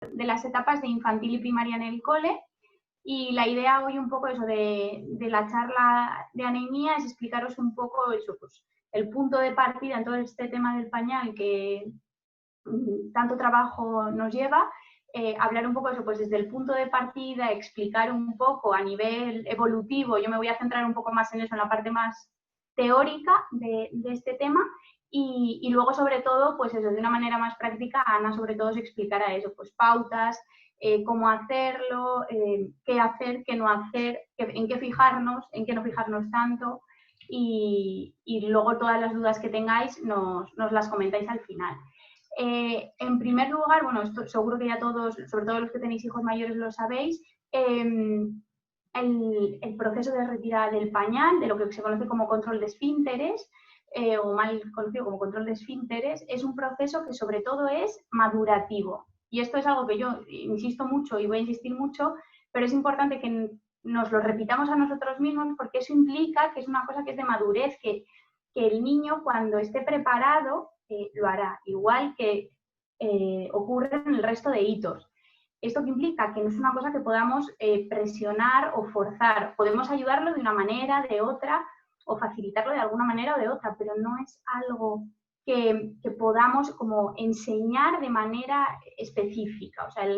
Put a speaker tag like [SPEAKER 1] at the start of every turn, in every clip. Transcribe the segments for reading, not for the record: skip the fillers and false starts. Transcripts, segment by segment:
[SPEAKER 1] de las etapas de infantil y primaria en el cole. Y la idea hoy un poco eso de la charla de anemia es explicaros un poco eso, pues, el punto de partida en todo este tema del pañal que tanto trabajo nos lleva, hablar un poco de eso, pues desde el punto de partida, explicar un poco a nivel evolutivo. Yo me voy a centrar un poco más en eso, en la parte más teórica de este tema, y luego sobre todo, pues eso, de una manera más práctica, Ana sobre todo se explicará eso, pues pautas, cómo hacerlo, qué hacer, qué no hacer, en qué fijarnos, en qué no fijarnos tanto, y luego todas las dudas que tengáis nos las comentáis al final. En primer lugar, bueno, esto seguro que ya todos, sobre todo los que tenéis hijos mayores, lo sabéis, el proceso de retirada del pañal, de lo que se conoce como control de esfínteres, o mal conocido como control de esfínteres, es un proceso que sobre todo es madurativo. Y esto es algo que yo insisto mucho y voy a insistir mucho, pero es importante que nos lo repitamos a nosotros mismos, porque eso implica que es una cosa que es de madurez, que el niño cuando esté preparado lo hará, igual que ocurre en el resto de hitos. ¿Esto que implica? Que no es una cosa que podamos presionar o forzar. Podemos ayudarlo de una manera, de otra, o facilitarlo de alguna manera o de otra, pero no es algo que podamos como enseñar de manera específica. O sea,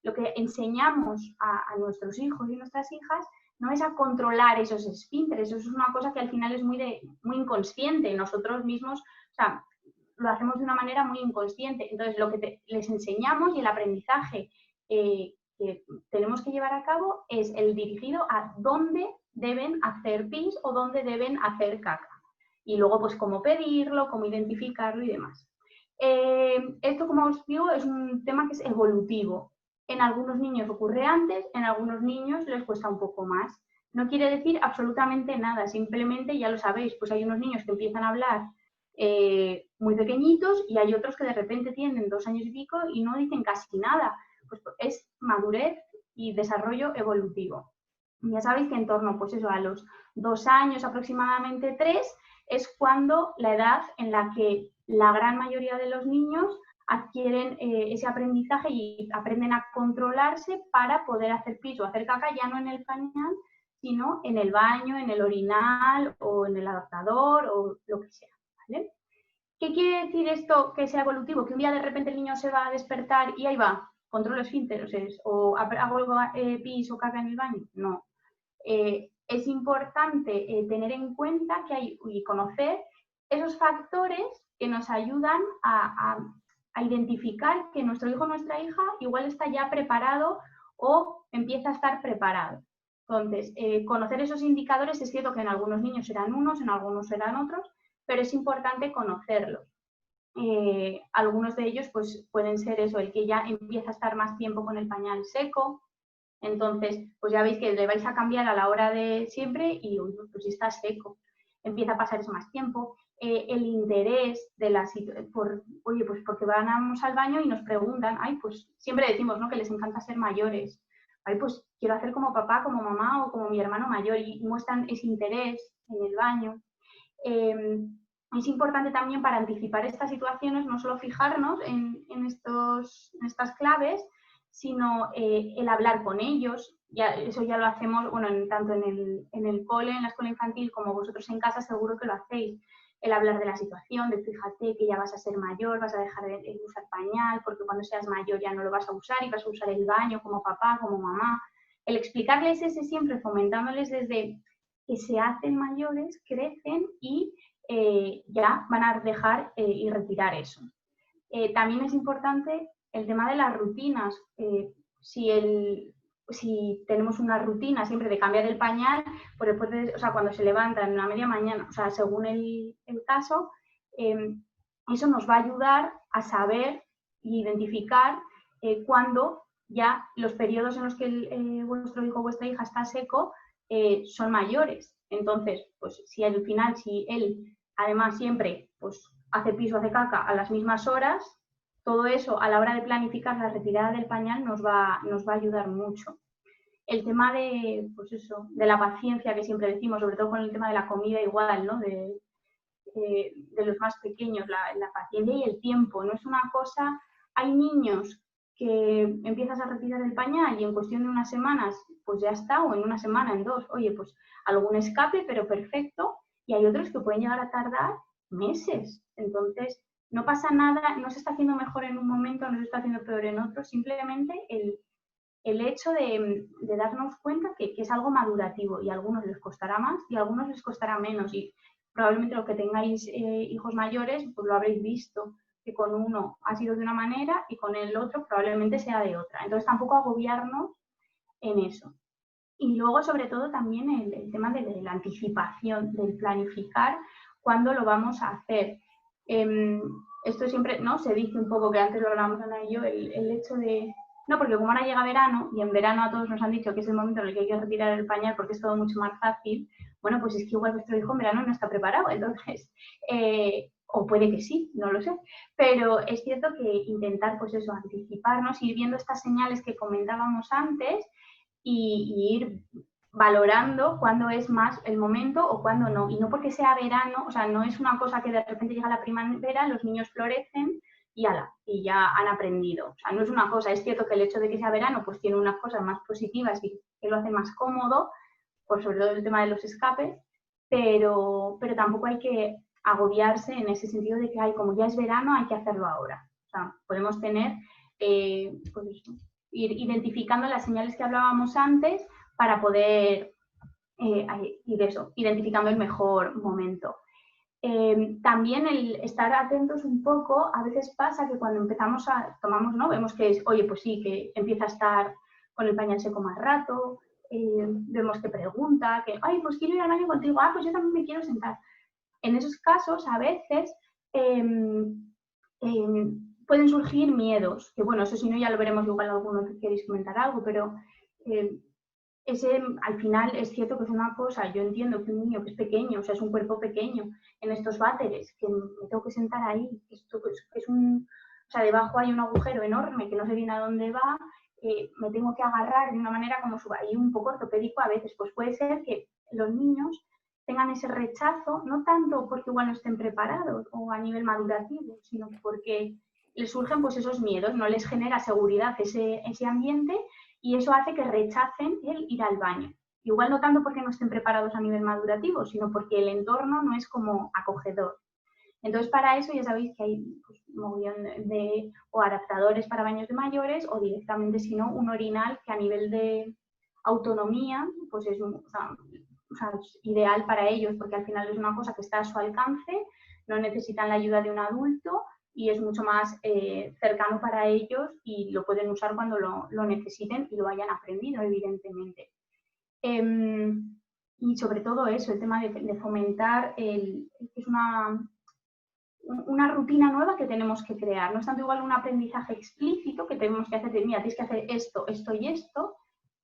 [SPEAKER 1] lo que enseñamos a nuestros hijos y nuestras hijas no es a controlar esos esfínteres, eso es una cosa que al final es muy inconsciente. Nosotros mismos, o sea, lo hacemos de una manera muy inconsciente. Entonces, lo que les enseñamos y el aprendizaje que tenemos que llevar a cabo es el dirigido a dónde deben hacer pis o dónde deben hacer caca. Y luego, pues, cómo pedirlo, cómo identificarlo y demás. Esto, como os digo, es un tema que es evolutivo. En algunos niños ocurre antes, en algunos niños les cuesta un poco más. No quiere decir absolutamente nada, simplemente ya lo sabéis, pues hay unos niños que empiezan a hablar muy pequeñitos y hay otros que de repente tienen 2 años y pico y no dicen casi nada. Pues es madurez y desarrollo evolutivo. Ya sabéis que en torno, pues eso, a los 2 años, aproximadamente 3, es cuando la edad en la que la gran mayoría de los niños adquieren ese aprendizaje y aprenden a controlarse para poder hacer pis o hacer caca, ya no en el pañal, sino en el baño, en el orinal o en el adaptador o lo que sea, ¿vale? ¿Qué quiere decir esto que sea evolutivo? Que un día de repente el niño se va a despertar y ahí va, controlo esfínteres, o hago pis o caca en el baño. No. Es importante tener en cuenta que hay y conocer esos factores que nos ayudan a identificar que nuestro hijo o nuestra hija igual está ya preparado o empieza a estar preparado. Entonces, conocer esos indicadores, es cierto que en algunos niños serán unos, en algunos serán otros, pero es importante conocerlos. Algunos de ellos pues, pueden ser eso, el que ya empieza a estar más tiempo con el pañal seco. Entonces, pues ya veis que le vais a cambiar a la hora de siempre y pues si está seco, empieza a pasar eso más tiempo. El interés de la situación, oye, pues porque vamos al baño y nos preguntan, ay, pues siempre decimos, ¿no? Que les encanta ser mayores. Ay, pues quiero hacer como papá, como mamá o como mi hermano mayor y muestran ese interés en el baño. Es importante también para anticipar estas situaciones no solo fijarnos en estas claves, sino el hablar con ellos. Eso ya lo hacemos, bueno, tanto en el cole, en la escuela infantil, como vosotros en casa seguro que lo hacéis. El hablar de la situación, de fíjate que ya vas a ser mayor, vas a dejar de usar pañal, porque cuando seas mayor ya no lo vas a usar y vas a usar el baño como papá, como mamá. El explicarles ese siempre, fomentándoles desde que se hacen mayores, crecen y ya van a dejar y retirar eso. También es importante el tema de las rutinas. Si tenemos una rutina siempre de cambiar el pañal, pues después de, o sea, cuando se levantan a media mañana, o sea, según el caso, eso nos va a ayudar a saber e identificar cuándo ya los periodos en los que vuestro hijo o vuestra hija está seco son mayores. Entonces, pues si al final, si él además siempre pues, hace pis o hace caca a las mismas horas, todo eso a la hora de planificar la retirada del pañal nos va a ayudar mucho. El tema de, pues eso, de la paciencia que siempre decimos, sobre todo con el tema de la comida igual, ¿no? De los más pequeños, la paciencia y el tiempo. No es una cosa, hay niños que empiezas a retirar el pañal y en cuestión de unas semanas pues ya está, o en una semana, en dos, oye, pues algún escape, pero perfecto, y hay otros que pueden llegar a tardar meses. Entonces, no pasa nada, no se está haciendo mejor en un momento, no se está haciendo peor en otro, simplemente el hecho de darnos cuenta que es algo madurativo y a algunos les costará más y a algunos les costará menos. Y probablemente los que tengáis hijos mayores, pues lo habréis visto, que con uno ha sido de una manera y con el otro probablemente sea de otra. Entonces tampoco agobiarnos en eso. Y luego, sobre todo, también el tema de la anticipación, del planificar cuándo lo vamos a hacer. Esto siempre, ¿no? Se dice un poco, que antes lo hablábamos Ana y yo, el hecho de... No, porque como ahora llega verano, y en verano a todos nos han dicho que es el momento en el que hay que retirar el pañal porque es todo mucho más fácil, bueno, pues es que igual nuestro hijo en verano no está preparado, entonces... o puede que sí, no lo sé, pero es cierto que intentar, pues eso, anticiparnos, ir viendo estas señales que comentábamos antes y ir valorando cuándo es más el momento o cuándo no. Y no porque sea verano, o sea, no es una cosa que de repente llega la primavera, los niños florecen y ala, y ya han aprendido. O sea, no es una cosa, es cierto que el hecho de que sea verano pues tiene unas cosas más positivas y que lo hace más cómodo, por sobre todo el tema de los escapes, pero tampoco hay que agobiarse en ese sentido de que, ay, como ya es verano, hay que hacerlo ahora. O sea, podemos tener, pues eso, ir identificando las señales que hablábamos antes para poder ir eso, identificando el mejor momento. También el estar atentos un poco, a veces pasa que cuando empezamos tomamos, ¿no? Vemos que es, oye, pues sí, que empieza a estar con el pañal seco más rato, vemos que pregunta, que, ay, pues quiero ir al baño contigo, ah, pues yo también me quiero sentar. En esos casos, a veces, pueden surgir miedos, que bueno, eso si no ya lo veremos igual alguno que queréis comentar algo, pero ese al final es cierto que es una cosa, yo entiendo que un niño que es pequeño, o sea, es un cuerpo pequeño, en estos váteres, que me tengo que sentar ahí, esto es un, o sea, debajo hay un agujero enorme que no sé bien a dónde va, me tengo que agarrar de una manera como ahí un poco ortopédico a veces, pues puede ser que los niños tengan ese rechazo, no tanto porque igual no estén preparados o a nivel madurativo, sino porque les surgen pues esos miedos, no les genera seguridad ese ambiente y eso hace que rechacen el ir al baño. Igual no tanto porque no estén preparados a nivel madurativo, sino porque el entorno no es como acogedor. Entonces, para eso ya sabéis que hay pues, un montón de o adaptadores para baños de mayores o directamente, si no, un orinal que a nivel de autonomía pues es es ideal para ellos porque al final es una cosa que está a su alcance, no necesitan la ayuda de un adulto y es mucho más cercano para ellos y lo pueden usar cuando lo necesiten y lo hayan aprendido, evidentemente. Y sobre todo eso, el tema de fomentar, es una rutina nueva que tenemos que crear. No es tanto igual un aprendizaje explícito que tenemos que hacer, mira, tienes que hacer esto, esto y esto,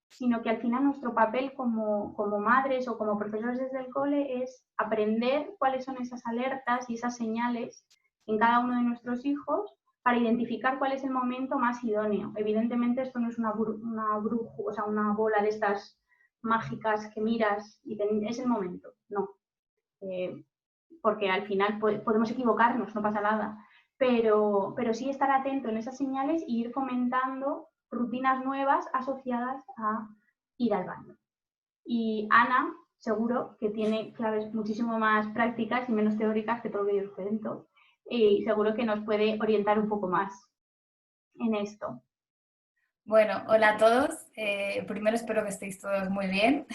[SPEAKER 1] sino que al final nuestro papel como madres o como profesores desde el cole es aprender cuáles son esas alertas y esas señales en cada uno de nuestros hijos para identificar cuál es el momento más idóneo. Evidentemente esto no es una o sea, una bola de estas mágicas que miras y es el momento, no. Porque al final podemos equivocarnos, no pasa nada, pero sí estar atento en esas señales y ir fomentando rutinas nuevas asociadas a ir al baño. Y Ana, seguro que tiene claves muchísimo más prácticas y menos teóricas que todo lo que yo os cuento, y seguro que nos puede orientar un poco más en esto.
[SPEAKER 2] Bueno, hola a todos. Primero espero que estéis todos muy bien,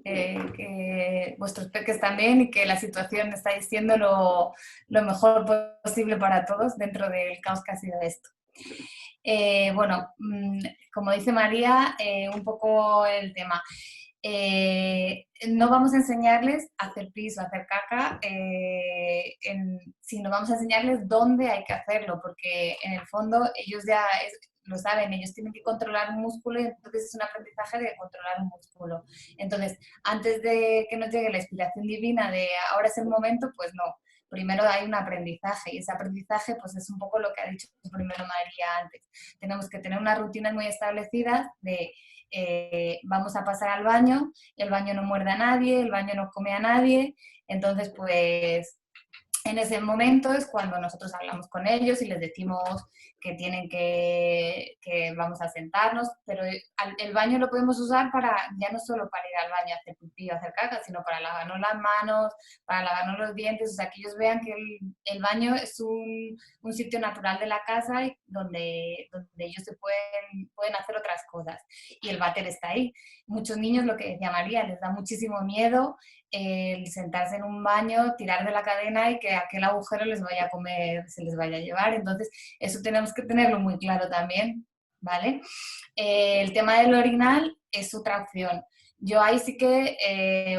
[SPEAKER 2] que vuestros peques también y que la situación estáis siendo lo mejor posible para todos dentro del caos que ha sido esto. Bueno, como dice María, un poco el tema. No vamos a enseñarles a hacer pis o a hacer caca, sino vamos a enseñarles dónde hay que hacerlo, porque en el fondo ellos ya lo saben, ellos tienen que controlar un músculo y entonces es un aprendizaje de controlar un músculo. Entonces, antes de que nos llegue la inspiración divina de ahora es el momento, pues no. Primero hay un aprendizaje y ese aprendizaje pues es un poco lo que ha dicho primero María antes. Tenemos que tener unas rutinas muy establecidas de vamos a pasar al baño, el baño no muerde a nadie, el baño no come a nadie, entonces pues En ese momento es cuando nosotros hablamos con ellos y les decimos que tienen que vamos a sentarnos, pero el baño lo podemos usar para, ya no solo para ir al baño a hacer pipí o hacer caca, sino para lavarnos las manos, para lavarnos los dientes, o sea, que ellos vean que el baño es un sitio natural de la casa y donde ellos pueden hacer otras cosas. Y el váter está ahí. Muchos niños, lo que decía María, les da muchísimo miedo el sentarse en un baño, tirar de la cadena y que aquel agujero les vaya a comer, se les vaya a llevar. Entonces, eso tenemos que tenerlo muy claro también, ¿vale? El tema del orinal es otra opción. Yo ahí sí que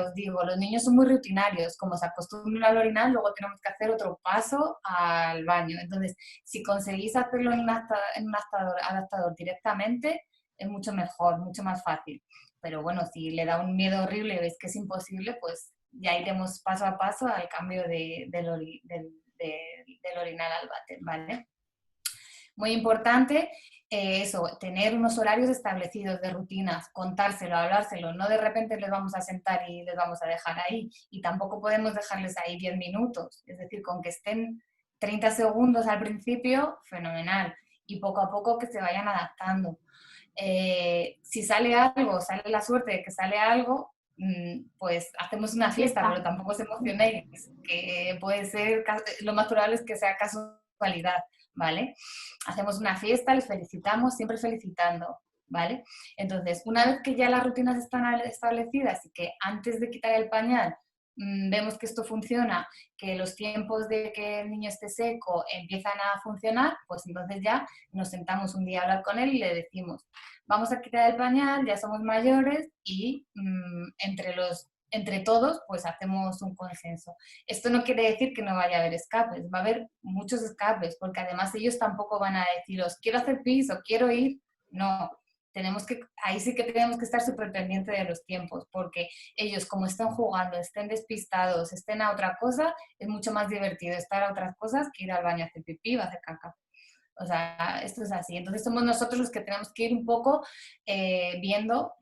[SPEAKER 2] os digo, los niños son muy rutinarios, como se acostumbran al orinal, luego tenemos que hacer otro paso al baño. Entonces, si conseguís hacerlo en un adaptador directamente, es mucho mejor, mucho más fácil. Pero bueno, si le da un miedo horrible y veis que es imposible, pues ya iremos paso a paso al cambio del orinal al váter, ¿vale? Muy importante eso, tener unos horarios establecidos de rutinas, contárselo, hablárselo, no de repente les vamos a sentar y les vamos a dejar ahí, y tampoco podemos dejarles ahí 10 minutos, es decir, con que estén 30 segundos al principio, fenomenal, y poco a poco que se vayan adaptando. Si sale algo, sale la suerte de que sale algo, pues hacemos una fiesta, pero tampoco os emocionéis, que puede ser, lo más probable es que sea casualidad, ¿vale? Hacemos una fiesta, les felicitamos, siempre felicitando, ¿vale? Entonces, una vez que ya las rutinas están establecidas y que antes de quitar el pañal vemos que esto funciona, que los tiempos de que el niño esté seco empiezan a funcionar, pues entonces ya nos sentamos un día a hablar con él y le decimos, vamos a quitar el pañal, ya somos mayores y entre todos pues hacemos un consenso. Esto no quiere decir que no vaya a haber escapes, va a haber muchos escapes, porque además ellos tampoco van a deciros, quiero hacer pis o quiero ir, no. Ahí sí que tenemos que estar súper pendientes de los tiempos, porque ellos como están jugando, estén despistados, estén a otra cosa, es mucho más divertido estar a otras cosas que ir al baño a hacer pipí o a hacer caca. O sea, esto es así. Entonces somos nosotros los que tenemos que ir un poco viendo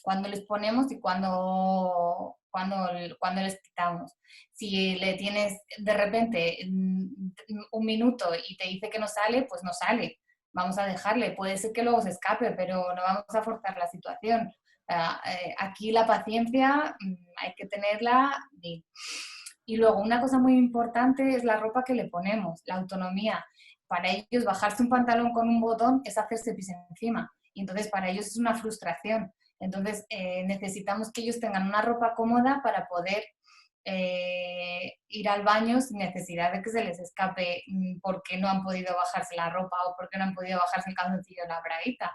[SPEAKER 2] cuándo les ponemos y cuándo les quitamos. Si le tienes de repente un minuto y te dice que no sale, pues no sale. Vamos a dejarle. Puede ser que luego se escape, pero no vamos a forzar la situación. Aquí la paciencia hay que tenerla. Y luego una cosa muy importante es la ropa que le ponemos, la autonomía. Para ellos bajarse un pantalón con un botón es hacerse pis encima. Y entonces para ellos es una frustración. Entonces necesitamos que ellos tengan una ropa cómoda para poder ir al baño sin necesidad de que se les escape porque no han podido bajarse la ropa o porque no han podido bajarse el calzoncillo o la braguita.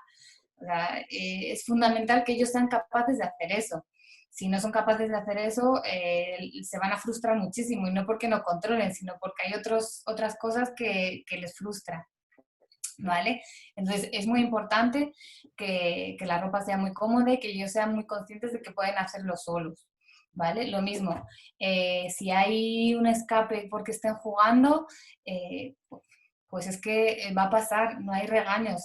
[SPEAKER 2] O sea, es fundamental que ellos sean capaces de hacer eso. Si no son capaces de hacer eso, se van a frustrar muchísimo, y no porque no controlen, sino porque hay otras cosas que les frustran, ¿vale? Entonces es muy importante que la ropa sea muy cómoda y que ellos sean muy conscientes de que pueden hacerlo solos, ¿vale? Lo mismo, si hay un escape porque estén jugando, pues es que va a pasar, no hay regaños,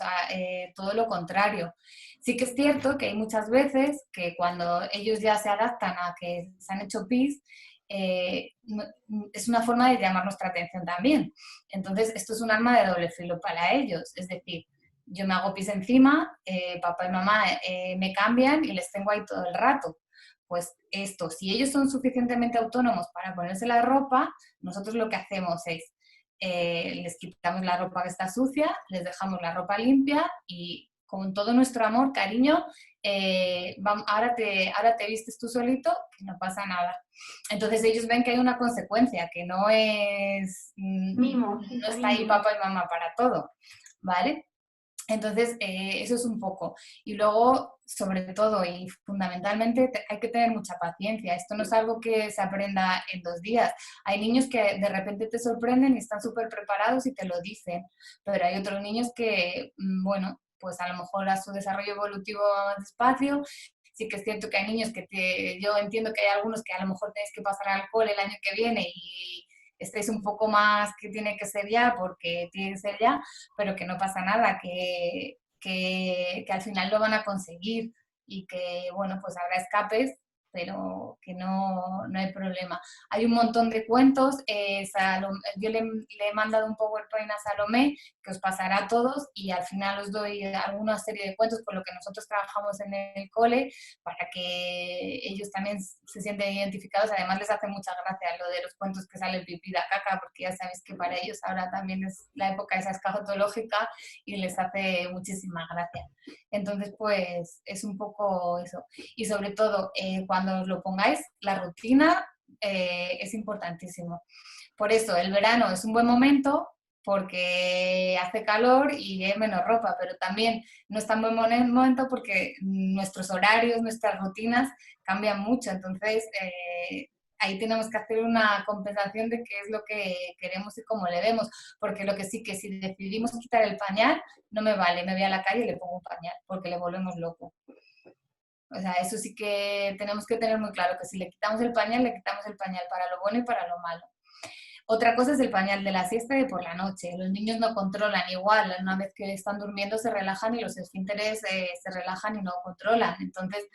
[SPEAKER 2] todo lo contrario. Sí que es cierto que hay muchas veces que cuando ellos ya se adaptan a que se han hecho pis, es una forma de llamar nuestra atención también. Entonces, esto es un arma de doble filo para ellos. Es decir, yo me hago pis encima, papá y mamá me cambian y les tengo ahí todo el rato. Pues esto, si ellos son suficientemente autónomos para ponerse la ropa, nosotros lo que hacemos es les quitamos la ropa que está sucia, les dejamos la ropa limpia y con todo nuestro amor, cariño, ahora te vistes tú solito, que no pasa nada. Entonces ellos ven que hay una consecuencia, que no es,
[SPEAKER 1] Mimo, sí,
[SPEAKER 2] no está ahí
[SPEAKER 1] cariño.
[SPEAKER 2] papá y mamá para todo, ¿vale? Entonces, eso es un poco. Y luego, sobre todo y fundamentalmente, hay que tener mucha paciencia. Esto no es algo que se aprenda en 2 días. Hay niños que de repente te sorprenden y están súper preparados y te lo dicen, pero hay otros niños que, bueno, pues a lo mejor a su desarrollo evolutivo va más despacio. Sí que es cierto que hay niños yo entiendo que hay algunos que a lo mejor tenéis que pasar al cole el año que viene y estéis un poco más que tiene que ser ya porque tiene que ser ya, pero que no pasa nada, que al final lo van a conseguir y que, bueno, pues habrá escapes pero que no hay problema. Hay un montón de cuentos, yo le he mandado un PowerPoint a Salomé, que os pasará a todos, y al final os doy alguna serie de cuentos con lo que nosotros trabajamos en el cole, para que ellos también se sienten identificados. Además les hace mucha gracia lo de los cuentos que sale el pipí da caca, porque ya sabéis que para ellos ahora también es la época esa escatológica y les hace muchísima gracia. Entonces, pues es un poco eso. Y sobre todo, cuando os lo pongáis, la rutina es importantísimo. Por eso, el verano es un buen momento porque hace calor y hay menos ropa, pero también no es tan buen momento porque nuestros horarios, nuestras rutinas cambian mucho. Entonces, ahí tenemos que hacer una compensación de qué es lo que queremos y cómo le vemos, porque lo que sí, que si decidimos quitar el pañal, no me vale, me voy a la calle y le pongo un pañal, porque le volvemos loco. O sea, eso sí que tenemos que tener muy claro, que si le quitamos el pañal, le quitamos el pañal para lo bueno y para lo malo. Otra cosa es el pañal de la siesta y de por la noche. Los niños no controlan igual, una vez que están durmiendo se relajan y los esfínteres se relajan y no controlan. Entonces,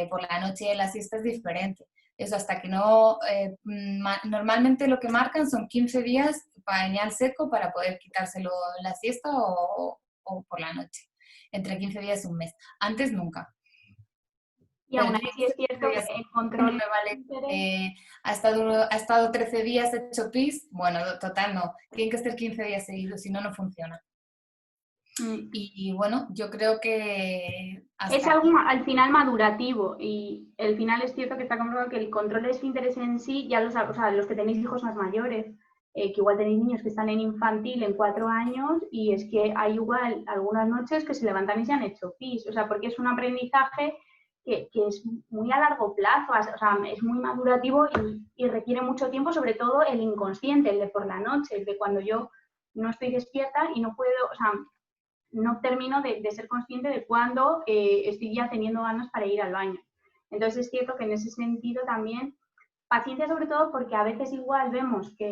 [SPEAKER 2] por la noche la siesta es diferente. Eso hasta que no... normalmente lo que marcan son 15 días pañal seco para poder quitárselo en la siesta o por la noche. Entre 15 días y un mes. Antes nunca.
[SPEAKER 1] Y aún así es cierto que el control
[SPEAKER 2] me vale, ha estado 13 días hecho pis, bueno, total no, tienen que ser 15 días seguidos, si no, no funciona. Y bueno, yo creo que...
[SPEAKER 1] es algo al final madurativo, y el final es cierto que está comprobado que el control de esfínteres en sí, ya o sea, los que tenéis hijos más mayores, que igual tenéis niños que están en infantil en 4 años, y es que hay igual algunas noches que se levantan y se han hecho pis, o sea, porque es un aprendizaje que es muy a largo plazo, o sea, es muy madurativo y requiere mucho tiempo, sobre todo el inconsciente, el de por la noche, el de cuando yo no estoy despierta y no puedo, o sea, no termino de ser consciente de cuándo estoy ya teniendo ganas para ir al baño. Entonces es cierto que en ese sentido también, paciencia sobre todo porque a veces igual vemos que,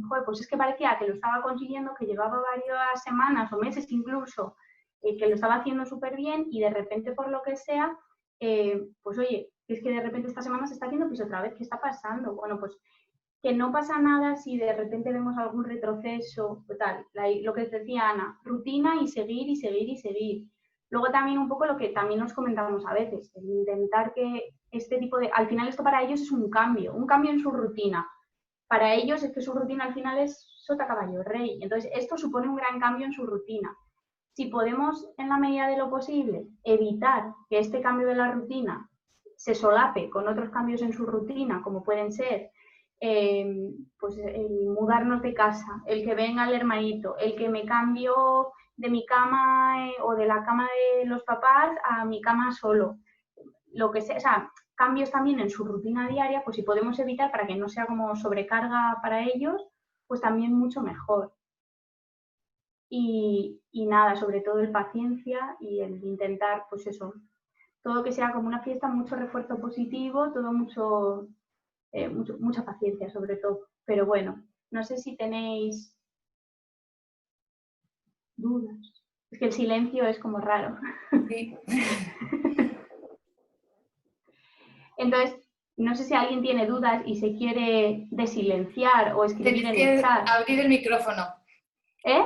[SPEAKER 1] joder, pues es que parecía que lo estaba consiguiendo, que llevaba varias semanas o meses incluso, que lo estaba haciendo súper bien y de repente por lo que sea, pues oye, es que de repente esta semana se está haciendo pis otra vez, ¿qué está pasando? Bueno, pues que no pasa nada si de repente vemos algún retroceso, tal, lo que decía Ana, rutina y seguir y seguir y seguir. Luego también un poco lo que también nos comentamos a veces, el intentar que este tipo de... Al final esto para ellos es un cambio en su rutina. Para ellos es que su rutina al final es sota, caballo, rey. Entonces esto supone un gran cambio en su rutina. Si podemos, en la medida de lo posible, evitar que este cambio de la rutina se solape con otros cambios en su rutina, como pueden ser pues el mudarnos de casa, el que venga el hermanito, el que me cambio de mi cama o de la cama de los papás a mi cama solo, lo que sea, o sea, cambios también en su rutina diaria, pues si podemos evitar para que no sea como sobrecarga para ellos, pues también mucho mejor. Y nada, sobre todo el paciencia y el intentar, pues eso, todo que sea como una fiesta, mucho refuerzo positivo, todo mucha paciencia sobre todo. Pero bueno, no sé si tenéis dudas. Es que el silencio es como raro.
[SPEAKER 2] Sí.
[SPEAKER 1] Entonces, no sé si alguien tiene dudas y se quiere desilenciar o escribir en el chat.
[SPEAKER 2] Abrir el micrófono.
[SPEAKER 1] ¿Eh?